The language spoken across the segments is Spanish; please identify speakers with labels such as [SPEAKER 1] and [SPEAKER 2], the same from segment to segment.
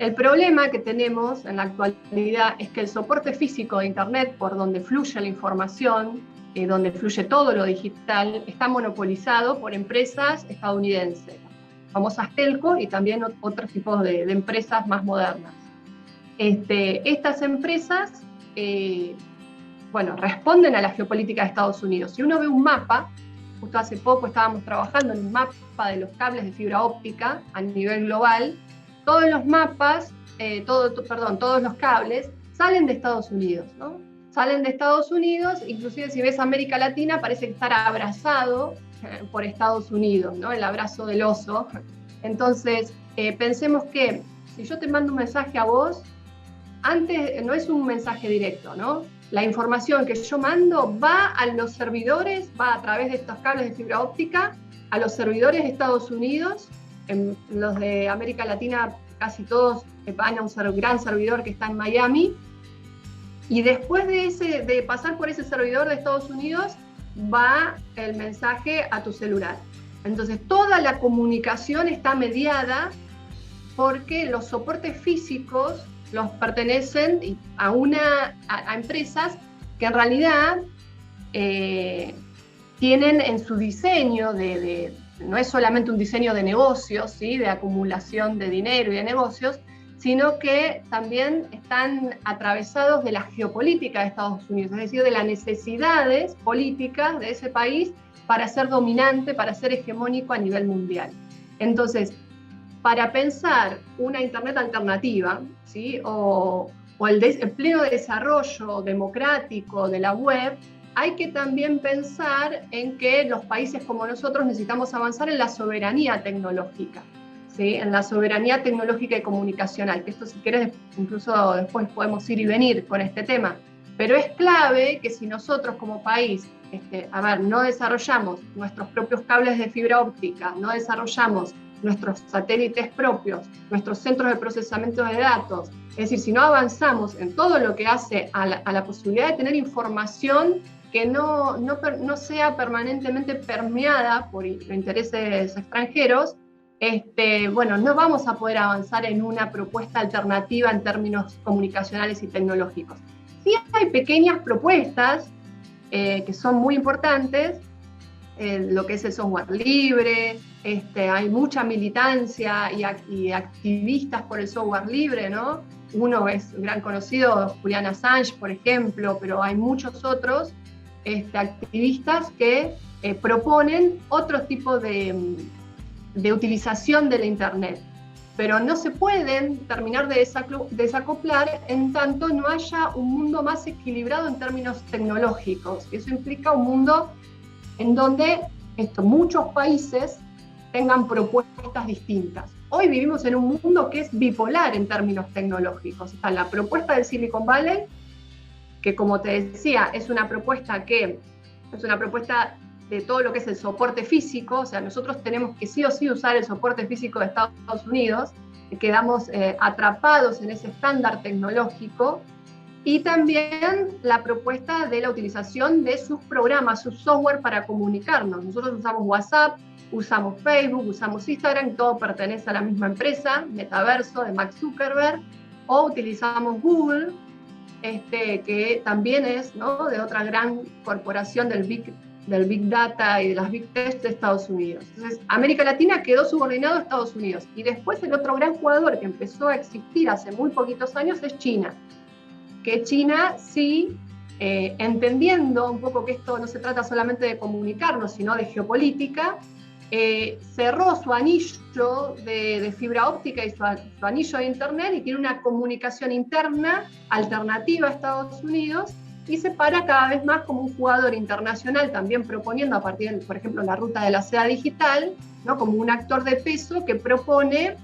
[SPEAKER 1] El problema que tenemos en la actualidad es que el soporte físico de Internet, por donde fluye la información, donde fluye todo lo digital, está monopolizado por empresas estadounidenses, famosas telco y también otros tipos de empresas más modernas. Estas empresas responden a la geopolítica de Estados Unidos. Si uno ve un mapa, justo hace poco estábamos trabajando en un mapa de los cables de fibra óptica a nivel global. Todos los mapas, todos los cables salen de Estados Unidos, ¿no? Salen de Estados Unidos, inclusive si ves América Latina parece estar abrazado por Estados Unidos, ¿no? El abrazo del oso. Entonces, pensemos que si yo te mando un mensaje a vos, antes no es un mensaje directo, ¿no? La información que yo mando va a los servidores, va a través de estos cables de fibra óptica, a los servidores de Estados Unidos. En los de América Latina casi todos van a un gran servidor que está en Miami, y después de pasar por ese servidor de Estados Unidos va el mensaje a tu celular. Entonces toda la comunicación está mediada porque los soportes físicos los pertenecen a empresas que en realidad tienen en su diseño no es solamente un diseño de negocios, ¿sí? De acumulación de dinero y de negocios, sino que también están atravesados de la geopolítica de Estados Unidos, es decir, de las necesidades políticas de ese país para ser dominante, para ser hegemónico a nivel mundial. Entonces, para pensar una Internet alternativa, ¿sí? o el pleno desarrollo democrático de la web, hay que también pensar en que los países como nosotros necesitamos avanzar en la soberanía tecnológica, ¿sí? En la soberanía tecnológica y comunicacional, que esto si querés incluso después podemos ir y venir con este tema, pero es clave que si nosotros como país no desarrollamos nuestros propios cables de fibra óptica, no desarrollamos nuestros satélites propios, nuestros centros de procesamiento de datos, es decir, si no avanzamos en todo lo que hace a la posibilidad de tener información que no sea permanentemente permeada por intereses extranjeros, no vamos a poder avanzar en una propuesta alternativa en términos comunicacionales y tecnológicos. Sí hay pequeñas propuestas que son muy importantes, lo que es el software libre, hay mucha militancia y activistas por el software libre, ¿no? Uno es un gran conocido, Julian Assange, por ejemplo, pero hay muchos otros activistas que proponen otro tipo de utilización de la Internet, pero no se pueden terminar de desacoplar en tanto no haya un mundo más equilibrado en términos tecnológicos. Eso implica un mundo en donde muchos países tengan propuestas distintas. Hoy vivimos en un mundo que es bipolar en términos tecnológicos. Está la propuesta del Silicon Valley, que como te decía, es una propuesta de todo lo que es el soporte físico, o sea, nosotros tenemos que sí o sí usar el soporte físico de Estados Unidos, quedamos atrapados en ese estándar tecnológico, y también la propuesta de la utilización de sus programas, su software para comunicarnos. Nosotros usamos WhatsApp, usamos Facebook, usamos Instagram, todo pertenece a la misma empresa, Metaverso, de Mark Zuckerberg, o utilizamos Google, que también es, ¿no?, de otra gran corporación del Big Data y de las Big Tech de Estados Unidos. Entonces, América Latina quedó subordinado a Estados Unidos. Y después el otro gran jugador que empezó a existir hace muy poquitos años es China. Que China sí, entendiendo un poco que esto no se trata solamente de comunicarnos, sino de geopolítica, cerró su anillo de fibra óptica y su anillo de Internet y tiene una comunicación interna alternativa a Estados Unidos y se para cada vez más como un jugador internacional, también proponiendo a partir de, por ejemplo, la ruta de la seda digital, ¿no?, como un actor de peso que propone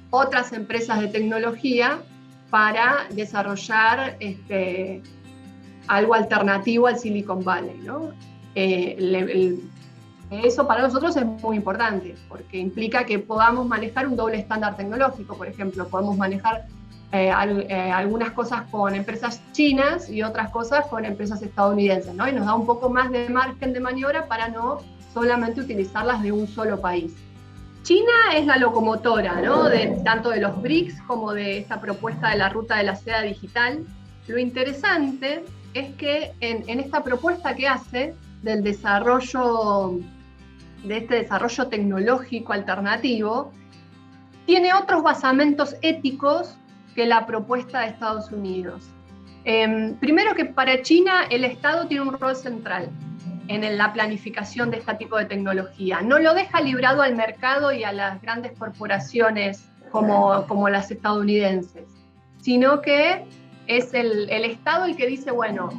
[SPEAKER 1] otras empresas de tecnología para desarrollar algo alternativo al Silicon Valley, ¿no? Eso para nosotros es muy importante, porque implica que podamos manejar un doble estándar tecnológico. Por ejemplo, podemos manejar algunas cosas con empresas chinas y otras cosas con empresas estadounidenses, ¿no? Y nos da un poco más de margen de maniobra para no solamente utilizarlas de un solo país. China es la locomotora, ¿no? Tanto de los BRICS como de esta propuesta de la ruta de la seda digital. Lo interesante es que en esta propuesta que hace del desarrollo, de este desarrollo tecnológico alternativo, tiene otros basamentos éticos que la propuesta de Estados Unidos. Primero, que para China el Estado tiene un rol central en la planificación de este tipo de tecnología. No lo deja librado al mercado y a las grandes corporaciones como las estadounidenses, sino que es el Estado el que dice, bueno,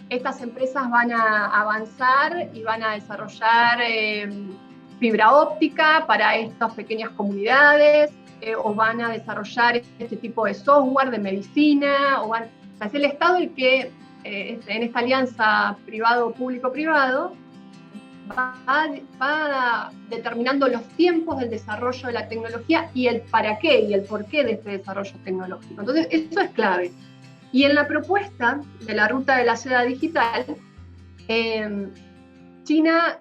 [SPEAKER 1] estas empresas van a avanzar y van a desarrollar fibra óptica para estas pequeñas comunidades, o van a desarrollar este tipo de software de medicina, o sea, es el Estado el que en esta alianza público-privado va determinando los tiempos del desarrollo de la tecnología y el para qué y el por qué de este desarrollo tecnológico. Entonces, eso es clave. Y en la propuesta de la ruta de la seda digital, China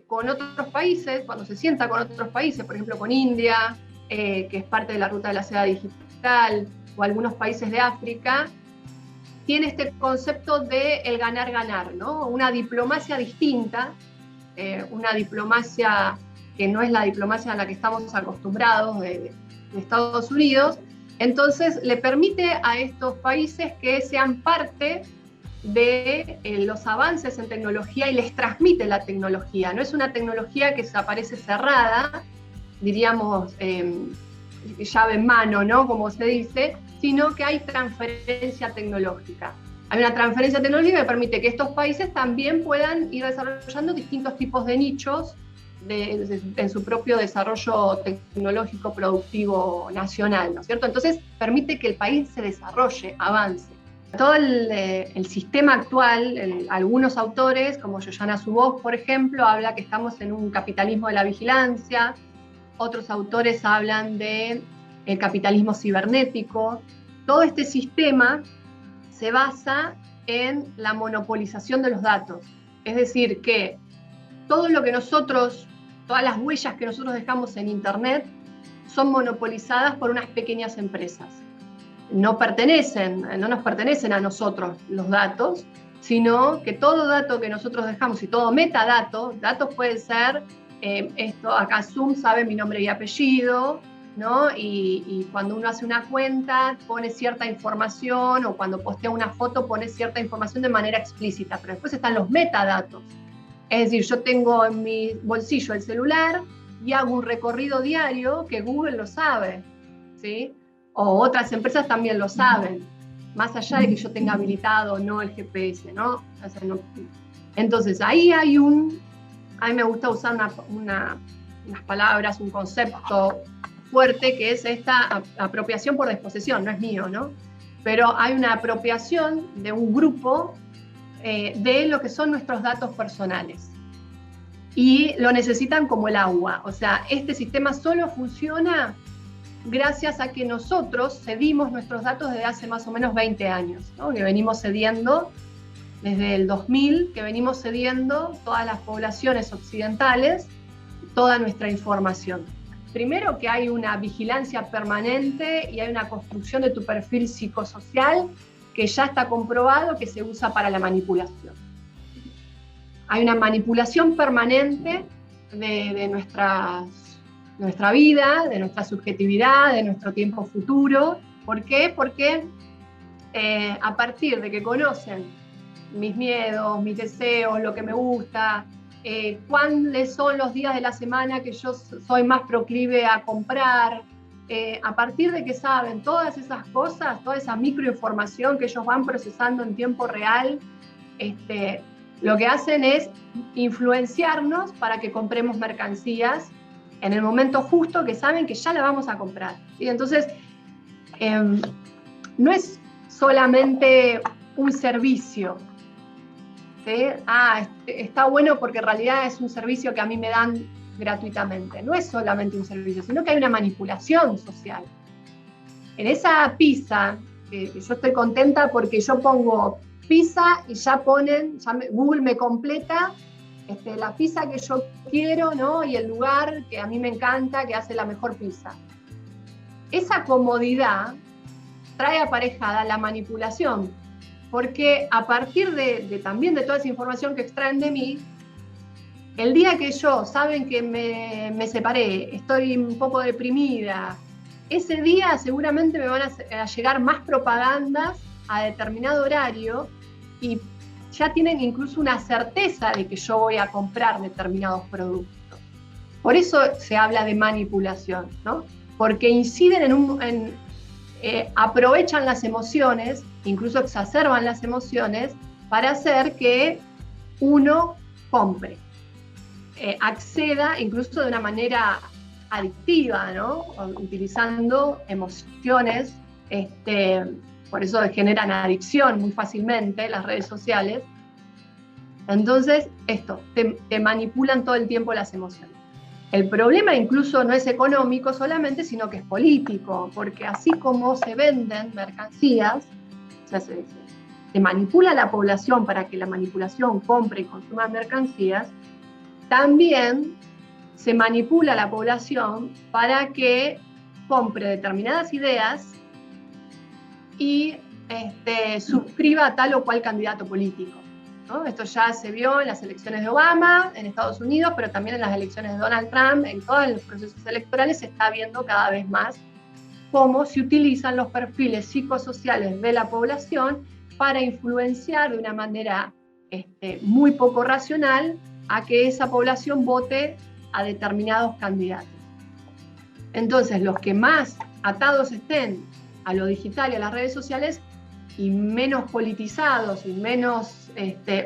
[SPEAKER 1] con otros países, cuando se sienta con otros países, por ejemplo con India, que es parte de la ruta de la seda digital, o algunos países de África, tiene este concepto de el ganar-ganar, ¿no? Una diplomacia distinta, una diplomacia que no es la diplomacia a la que estamos acostumbrados de Estados Unidos. Entonces le permite a estos países que sean parte de los avances en tecnología y les transmite la tecnología. No es una tecnología que se aparece cerrada, diríamos, llave en mano, ¿no? Como se dice, sino que hay transferencia tecnológica. Hay una transferencia tecnológica que permite que estos países también puedan ir desarrollando distintos tipos de nichos en su propio desarrollo tecnológico productivo nacional, ¿no es cierto? Entonces permite que el país se desarrolle, avance. Todo el sistema actual, algunos autores, como Shoshana Zuboff, por ejemplo, habla que estamos en un capitalismo de la vigilancia. Otros autores hablan de el capitalismo cibernético. Todo este sistema se basa en la monopolización de los datos. Es decir, que todo lo que todas las huellas que nosotros dejamos en Internet son monopolizadas por unas pequeñas empresas. No nos pertenecen a nosotros los datos, sino que todo dato que nosotros dejamos y todo metadatos puede ser, acá Zoom sabe mi nombre y apellido, ¿no? Y cuando uno hace una cuenta pone cierta información, o cuando postea una foto pone cierta información de manera explícita, pero después están los metadatos. Es decir, yo tengo en mi bolsillo el celular y hago un recorrido diario que Google lo sabe, ¿sí? O otras empresas también lo saben, más allá de que yo tenga habilitado o no el GPS, ¿no? O sea, no. Entonces, ahí a mí me gusta usar unas palabras, un concepto fuerte, que es esta apropiación por desposesión, no es mío, ¿no? Pero hay una apropiación de un grupo de lo que son nuestros datos personales. Y lo necesitan como el agua. O sea, este sistema solo funciona gracias a que nosotros cedimos nuestros datos desde hace más o menos 20 años, ¿no? Que venimos cediendo desde el 2000, que venimos cediendo todas las poblaciones occidentales toda nuestra información. Primero, que hay una vigilancia permanente y hay una construcción de tu perfil psicosocial que ya está comprobado que se usa para la manipulación. Hay una manipulación permanente de nuestra vida, de nuestra subjetividad, de nuestro tiempo futuro. ¿Por qué? Porque a partir de que conocen mis miedos, mis deseos, lo que me gusta, cuáles son los días de la semana que yo soy más proclive a comprar, a partir de que saben todas esas cosas, toda esa microinformación que ellos van procesando en tiempo real, lo que hacen es influenciarnos para que compremos mercancías en el momento justo, que saben que ya la vamos a comprar, ¿sí? Entonces, no es solamente un servicio, ¿sí? Está bueno porque en realidad es un servicio que a mí me dan gratuitamente. No es solamente un servicio, sino que hay una manipulación social. En esa pizza, que yo estoy contenta porque yo pongo pizza y ya Google me completa la pizza que yo quiero, ¿no? Y el lugar que a mí me encanta, que hace la mejor pizza. Esa comodidad trae aparejada la manipulación, porque a partir también de toda esa información que extraen de mí, el día que saben que me separé, estoy un poco deprimida, ese día seguramente me van a llegar más propagandas a determinado horario y ya tienen incluso una certeza de que yo voy a comprar determinados productos. Por eso se habla de manipulación, ¿no? Porque inciden aprovechan las emociones, incluso exacerban las emociones, para hacer que uno compre, acceda incluso de una manera adictiva, ¿no? Utilizando emociones, por eso generan adicción muy fácilmente las redes sociales. Entonces, te manipulan todo el tiempo las emociones. El problema incluso no es económico solamente, sino que es político, porque así como se venden mercancías, o sea, se manipula a la población para que la manipulación compre y consuma mercancías, también se manipula a la población para que compre determinadas ideas y suscriba a tal o cual candidato político, ¿no? Esto ya se vio en las elecciones de Obama, en Estados Unidos, pero también en las elecciones de Donald Trump, en todos los procesos electorales se está viendo cada vez más cómo se utilizan los perfiles psicosociales de la población para influenciar de una manera muy poco racional a que esa población vote a determinados candidatos. Entonces, los que más atados estén a lo digital y a las redes sociales y menos politizados y menos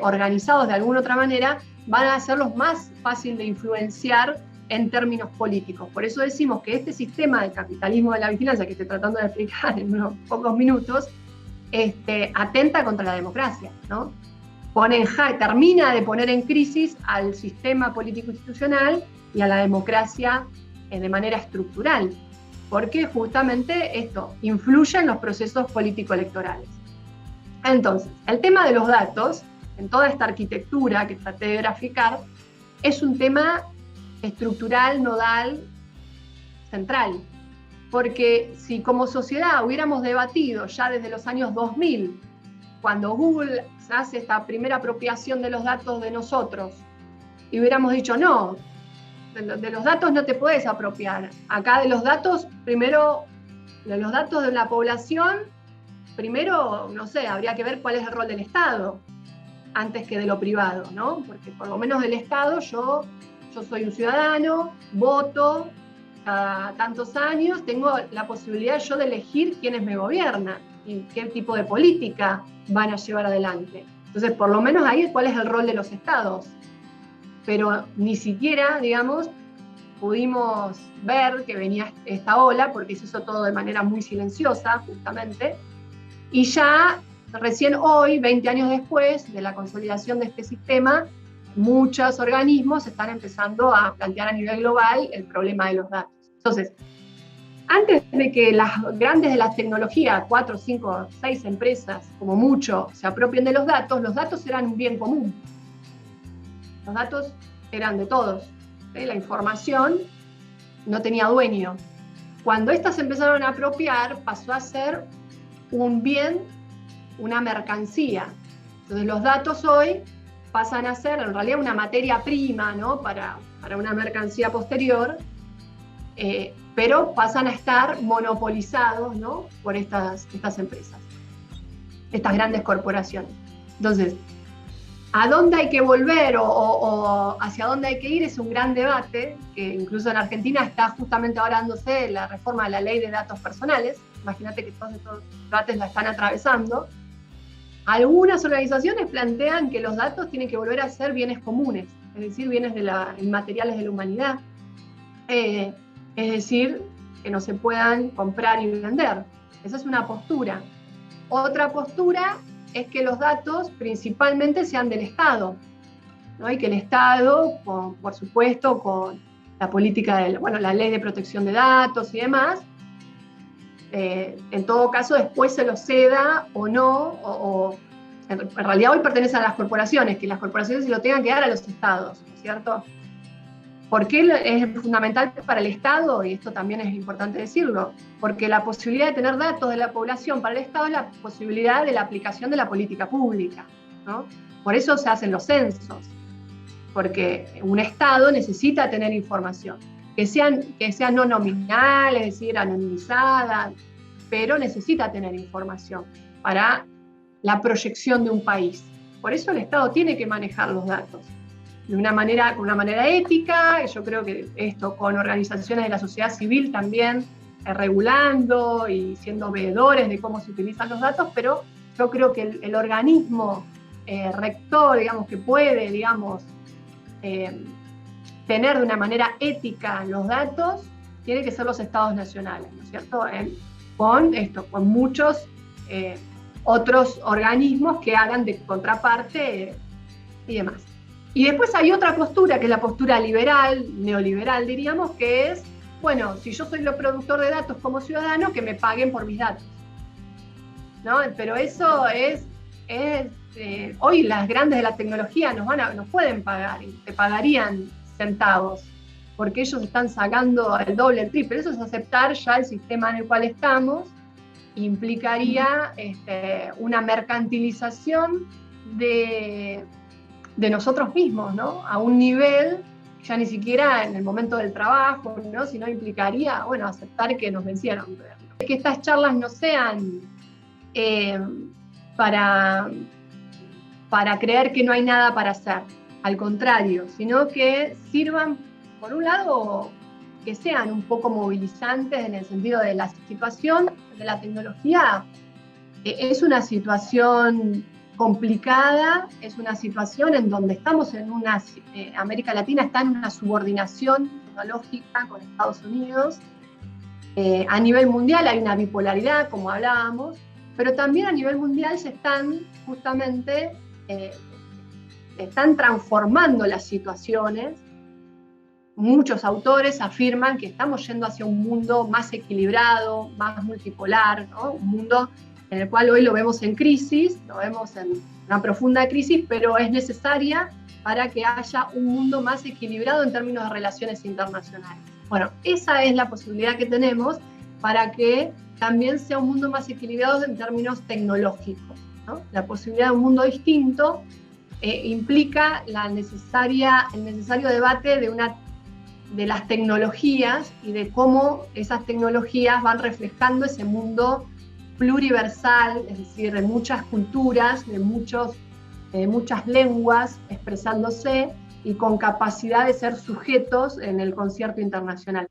[SPEAKER 1] organizados de alguna otra manera, van a ser los más fáciles de influenciar en términos políticos. Por eso decimos que este sistema del capitalismo de la vigilancia, que estoy tratando de explicar en unos pocos minutos, atenta contra la democracia, ¿no? Termina de poner en crisis al sistema político institucional y a la democracia de manera estructural, porque justamente esto influye en los procesos político-electorales. Entonces, el tema de los datos, en toda esta arquitectura que traté de graficar, es un tema estructural, nodal, central. Porque si como sociedad hubiéramos debatido ya desde los años 2000, cuando Google hace esta primera apropiación de los datos de nosotros, y hubiéramos dicho, no, de los datos no te puedes apropiar. Acá de los datos, primero, de los datos de la población, primero, no sé, habría que ver cuál es el rol del Estado, antes que de lo privado, ¿no? Porque por lo menos del Estado yo soy un ciudadano, voto, cada tantos años tengo la posibilidad yo de elegir quiénes me gobiernan y qué tipo de política van a llevar adelante. Entonces, por lo menos ahí, ¿cuál es el rol de los estados? Pero ni siquiera, digamos, pudimos ver que venía esta ola, porque se hizo todo de manera muy silenciosa, justamente, y ya recién hoy, 20 años después de la consolidación de este sistema, muchos organismos están empezando a plantear a nivel global el problema de los datos. Entonces, antes de que las grandes de las tecnologías, 4, 5, 6 empresas, como mucho, se apropien de los datos eran un bien común. Los datos eran de todos. La información no tenía dueño. Cuando estas se empezaron a apropiar, pasó a ser un bien, una mercancía. Entonces los datos hoy pasan a ser en realidad una materia prima, ¿no? para una mercancía posterior, pero pasan a estar monopolizados, ¿no? por estas empresas, estas grandes corporaciones. Entonces, ¿a dónde hay que volver o hacia dónde hay que ir? Es un gran debate, que incluso en Argentina está justamente ahora dándose la reforma de la ley de datos personales. Imagínate que todos estos debates la están atravesando. Algunas organizaciones plantean que los datos tienen que volver a ser bienes comunes, es decir, bienes inmateriales de la humanidad. Es decir, que no se puedan comprar y vender. Esa es una postura. Otra postura es que los datos principalmente sean del Estado, ¿no? Y que el Estado, por supuesto, con la política la ley de protección de datos y demás, en todo caso después se lo ceda o no, en realidad hoy pertenecen a las corporaciones, que las corporaciones se lo tengan que dar a los estados, ¿no es cierto? ¿Por qué es fundamental para el Estado? Y esto también es importante decirlo, porque la posibilidad de tener datos de la población para el Estado es la posibilidad de la aplicación de la política pública, ¿no? Por eso se hacen los censos, porque un Estado necesita tener información, que sea no nominal, es decir, anonimizada, pero necesita tener información para la proyección de un país. Por eso el Estado tiene que manejar los datos con una manera ética. Yo creo que esto con organizaciones de la sociedad civil también, regulando y siendo veedores de cómo se utilizan los datos, pero yo creo que el organismo rector, digamos, que puede, digamos, tener de una manera ética los datos, tiene que ser los estados nacionales, ¿no es cierto? Con muchos otros organismos que hagan de contraparte y demás. Y después hay otra postura, que es la postura liberal, neoliberal diríamos, que es, bueno, si yo soy el productor de datos como ciudadano, que me paguen por mis datos, ¿no? Pero eso hoy las grandes de la tecnología nos pueden pagar, y te pagarían centavos, porque ellos están sacando el doble, el triple. Eso es aceptar ya el sistema en el cual estamos, implicaría una mercantilización de nosotros mismos, ¿no? A un nivel, ya ni siquiera en el momento del trabajo, ¿no? Sino implicaría, bueno, aceptar que nos vencieron. Que estas charlas no sean para creer que no hay nada para hacer, al contrario, sino que sirvan, por un lado, que sean un poco movilizantes en el sentido de la situación de la tecnología. Es una situación complicada, es una situación en donde estamos América Latina está en una subordinación tecnológica con Estados Unidos. A nivel mundial hay una bipolaridad, como hablábamos, pero también a nivel mundial se están están transformando las situaciones. Muchos autores afirman que estamos yendo hacia un mundo más equilibrado, más multipolar, ¿no? Un mundo en el cual hoy lo vemos en crisis, lo vemos en una profunda crisis, pero es necesaria para que haya un mundo más equilibrado en términos de relaciones internacionales. Bueno, esa es la posibilidad que tenemos para que también sea un mundo más equilibrado en términos tecnológicos, ¿no? La posibilidad de un mundo distinto implica el necesario debate de las tecnologías y de cómo esas tecnologías van reflejando ese mundo pluriversal, es decir, de muchas culturas, de muchas lenguas expresándose y con capacidad de ser sujetos en el concierto internacional.